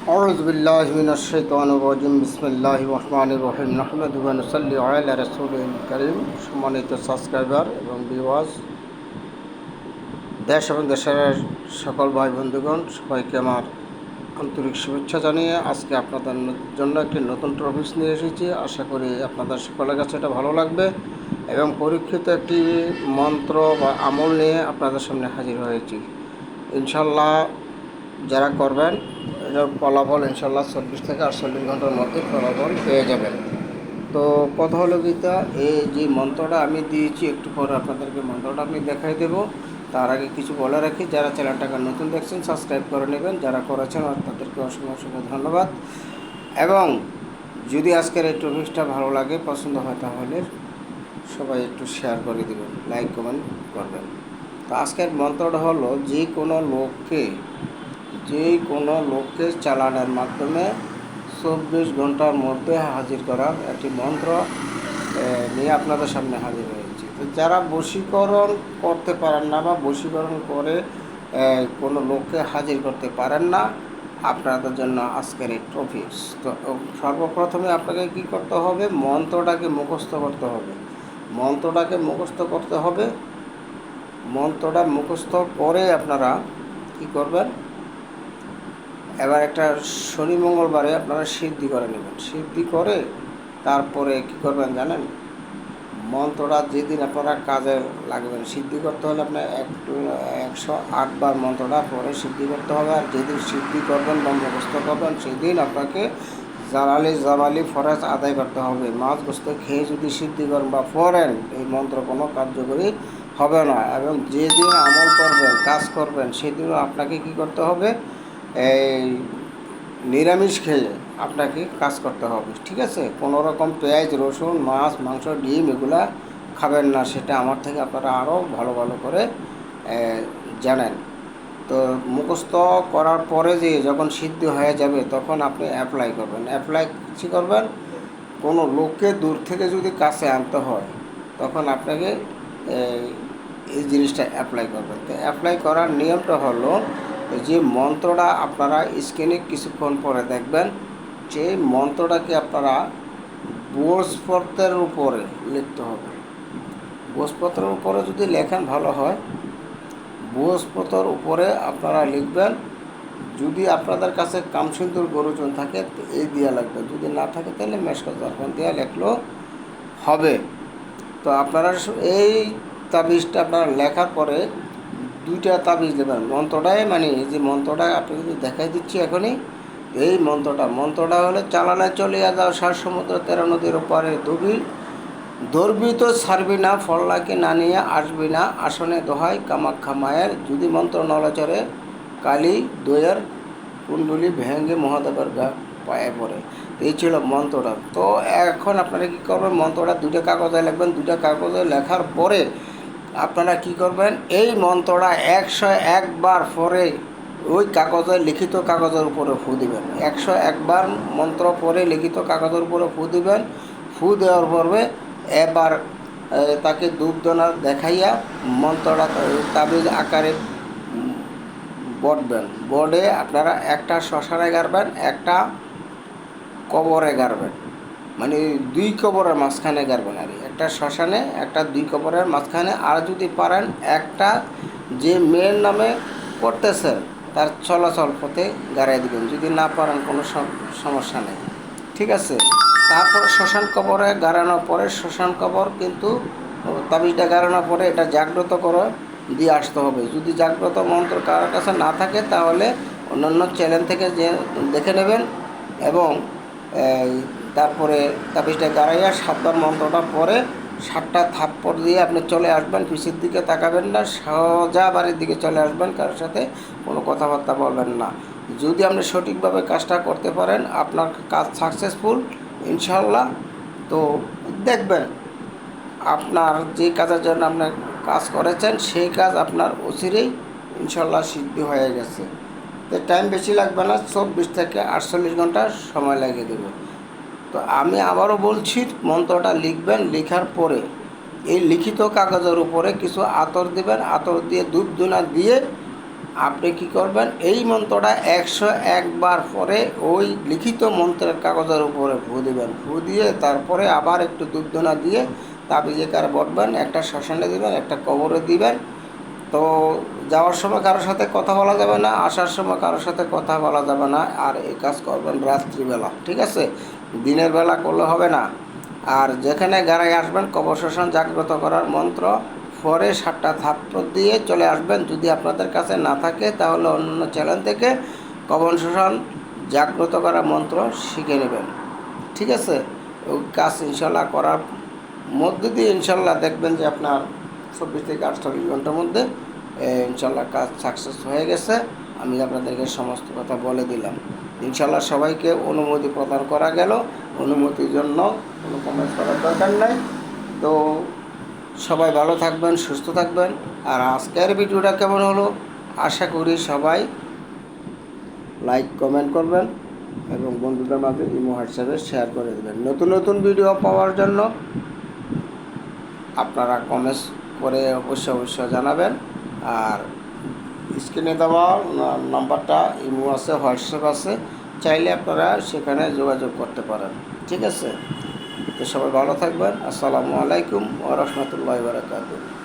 أعوذ بالله من الشيطان الرجيم بسم الله الرحمن الرحيم نحمده ونصلي على رسوله الكريم সম্মানিত সাবস্ক্রাইবার এবং ভিউয়ার্স দেশ এবং দেশের সকল ভাই বন্ধুগণ সবাইকে আমার আন্তরিক শুভেচ্ছা জানিয়ে আজকে আপনাদের জন্য একটি নতুন টপিকস নিয়ে এসেছি। আশা করি আপনাদের সকলের কাছে এটা ভালো লাগবে এবং পরীক্ষিত একটি মন্ত্র বা আমল নিয়ে আপনাদের সামনে হাজির হয়েছি। ইনশাল্লাহ যারা করবেন এটার ফলাফল ইনশাল্লাহ 40 থেকে 48 ঘন্টার মধ্যে ফলাফল পেয়ে যাবেন। তো কথা হলো গীতা, এই যে মন্ত্রটা আমি দিয়েছি একটু পরে আপনাদেরকে মন্ত্রটা আমি দেখাই দেব। তার আগে কিছু বলে রাখি, যারা চ্যানেলটাকে নতুন দেখছেন সাবস্ক্রাইব করে নেবেন, যারা করেছেন তাদেরকে অসংখ্য অসংখ্য ধন্যবাদ। এবং যদি আজকের এই টপিকসটা ভালো লাগে পছন্দ হয় তাহলে সবাই একটু শেয়ার করে দেবেন, লাইক কমেন্ট করবেন। তো আজকের মন্ত্রটা হলো যে কোনো লোককে চালানোর মাধ্যমে 24 ঘন্টার মধ্যে হাজির করার একটি মন্ত্র নিয়ে আপনাদের সামনে হাজির হয়েছে। তো যারা বশীকরণ করতে পারেন না বা বশীকরণ করে কোনো লোককে হাজির করতে পারেন না, আপনাদের জন্য আজকের এই টপিকস। তো সর্বপ্রথমে আপনাকে কি করতে হবে, মন্ত্রটাকে মুখস্থ করতে হবে। মন্ত্রটা মুখস্থ করে আপনারা কি করবেন, এবার একটা শনি মঙ্গলবারে আপনারা সিদ্ধি করে নেবেন। সিদ্ধি করে তারপরে কি করবেন জানেন, মন্ত্রটা যেদিন আপনারা কাজে লাগবেন, সিদ্ধি করতে হলে আপনার 108 বার মন্ত্রটা পরে সিদ্ধি করতে হবে। আর যেদিন সিদ্ধি করবেন বা মুখস্থ করবেন সেদিন আপনাকে জালালি ফরজ আদায় করতে হবে। মাছ গোস্ত খেয়ে যদি সিদ্ধি করেন বা পড়েন এই মন্ত্র কোনো কার্যকরী হবে না। এবং যেদিন আমল করবেন কাজ করবেন সেদিনও আপনাকে কি করতে হবে, এই নিরামিষ খেয়ে আপনাকে কাজ করতে হবে, ঠিক আছে? কোনো রকম পেঁয়াজ রসুন মাছ মাংস ডিম এগুলা খাবেন না, সেটা আমার থেকে আপনারা আরও ভালো করে জানেন। তো মুখস্থ করার পরে যে যখন সিদ্ধ হয়ে যাবে তখন আপনি অ্যাপ্লাই করবেন। কোনো লোককে দূর থেকে যদি কাছে আনতে হয় তখন আপনাকে এই জিনিসটা অ্যাপ্লাই করবেন। তো অ্যাপ্লাই করার নিয়মটা হলো, যে মন্ত্রটা আপনারা স্ক্রিনে কিছুক্ষণ পরে দেখবেন, সেই মন্ত্রটাকে আপনারা ভোজপত্রের উপরে লিখতে হবে। ভোজপত্রের উপরে যদি লেখেন ভালো হয়। ভোজপত্রের উপরে আপনারা লিখবেন। যদি আপনাদের কাছে কামসিন্দুর গরুজন থাকে তো এই দিয়া লাগবে, যদি না থাকে তাহলে মেশকা জারফান দিয়া লেখলেও হবে। তো আপনারা এই তাবিজটা আপনারা লেখার পরে 2টা তাবিজ দেবেন। মন্ত্রটাই মানে যে মন্ত্রটা আপনাকে দেখাই দিচ্ছি এখনই, এই মন্ত্রটা হলো চালানায় চলিয়া যাও 7 সমুদ্র 13 নদীর ওপারে ধরবি তো ছাড়বি না, ফল্লাকে না নিয়ে আসবি না, আসনে দোহাই কামাখ্যা মায়ের, যদি মন্ত্র নলাচরে কালী দইয়ের কুণ্ডলী ভেঙ্গে মহাদেবের পায়ে পড়ে। এই ছিল মন্ত্রটা। তো এখন আপনারা কী করবেন, মন্ত্রটা 2টা কাগজে লিখবেন। 2টা কাগজে লেখার পরে আপনারা কি করবেন, এই মন্ত্রটা 101 বার পরে ওই লিখিত কাগজের উপরে ফু দিবেন। 101 বার মন্ত্র পরে লিখিত কাগজের উপরে ফু দিবেন। ফু দেওয়ার পরে এবার তাকে ধূপদানা দেখাইয়া মন্ত্রটা তাবিজ আকারে বটবেন। বোর্ডে আপনারা একটা শ্মশানে গাড়বেন, একটা কবরে গাড়বেন, মানে 2 কবরের মাঝখানে গাড়বেন। আর একটা শ্মশানে, একটা 2 কবরের মাঝখানে। আর যদি পারেন একটা যে মেয়ের নামে করতেছেন তার চলাচল পথে গাড়িয়ে দেবেন, যদি না পারেন কোনো সমস্যা নেই, ঠিক আছে? তারপর শ্মশান কবরে গাড়ানোর পরে, শ্মশান কবর কিন্তু তাবিজটা গাড়ানোর পরে এটা জাগ্রত করে দিয়ে আসতে হবে। যদি জাগ্রত মন্ত্র কারোর কাছে না থাকে তাহলে অন্যান্য চ্যানেল থেকে যে দেখে নেবেন। এবং তারপরে তাবিজটা গাড়াইয়া 7 বার মন্ত্রটা পরে 7টা থাপ্পড় দিয়ে আপনি চলে আসবেন। পিছের দিকে তাকাবেন না, সোজা বাড়ির দিকে চলে আসবেন, কারোর সাথে কোনো কথাবার্তা বলবেন না। যদি আপনি সঠিকভাবে কাজটা করতে পারেন আপনার কাজ সাকসেসফুল ইনশাল্লাহ। তো দেখবেন আপনার যে কাজের জন্য আপনার কাজ করেছেন সেই কাজ আপনার অচিরেই ইনশাল্লাহ সিদ্ধি হয়ে গেছে। তো টাইম বেশি লাগবে না, 24 থেকে 48 ঘন্টা সময় লাগিয়ে দেবে। তো আমি আবারও বলছি, মন্ত্রটা লিখবেন। লেখার পরে এই লিখিত কাগজের উপরে কিছু আতর দেবেন। আতর দিয়ে ধূপ ধুনা দিয়ে আপনি কি করবেন, এই মন্ত্রটা 101 বার পরে ওই লিখিত মন্ত্রের কাগজের উপরে ফু দিবেন। ফু দিয়ে তারপরে আবার একটু দুধনা দিয়ে তাবিজে কার বটবেন, একটা শ্মশানে দিবেন, একটা কবরে দিবেন। তো যাওয়ার সময় কারোর সাথে কথা বলা যাবে না, আসার সময় কারোর সাথে কথা বলা যাবে না। আর এই কাজ করবেন রাত্রিবেলা, ঠিক আছে? দিনের বেলা করলে হবে না। আর যেখানে গাড়ায় আসবেন, কবর শ্মশান জাগ্রত করার মন্ত্র পরে 7টা থাপ্পড় দিয়ে চলে আসবেন। যদি আপনাদের কাছে না থাকে তাহলে অন্য চ্যানেল থেকে কবর শ্মশান জাগ্রত করার মন্ত্র শিখে নেবেন, ঠিক আছে? ওই কাজ ইনশাল্লাহ করার মধ্যে দিয়ে ইনশাল্লাহ দেখবেন যে আপনার 24 থেকে 48 ঘন্টার মধ্যে ইনশাল্লাহ কাজ সাকসেস হয়ে গেছে। আমি আপনাদেরকে সমস্ত কথা বলে দিলাম। ইনশাল্লাহ সবাইকে অনুমতি প্রদান করা গেল। অনুমতির জন্য কোনো কমেন্ট করার দরকার নাই। তো সবাই ভালো থাকবেন, সুস্থ থাকবেন। আর আজকের ভিডিওটা কেমন হলো আশা করি সবাই লাইক কমেন্ট করবেন এবং বন্ধুদের মাঝে ইমো হোয়াটসঅ্যাপে শেয়ার করে দেবেন। নতুন নতুন ভিডিও পাওয়ার জন্য আপনারা কমেন্টস করে অবশ্যই জানাবেন। আর স্ক্রিনে দেওয়া নাম্বারটা ইমো আছে, হোয়াটসঅ্যাপ আছে, চাইলে আপনারা সেখানে যোগাযোগ করতে পারেন, ঠিক আছে? তো সবাই ভালো থাকবেন। আসসালামু আলাইকুম ওয়া রাহমাতুল্লাহি ওয়া বারাকাতুহু।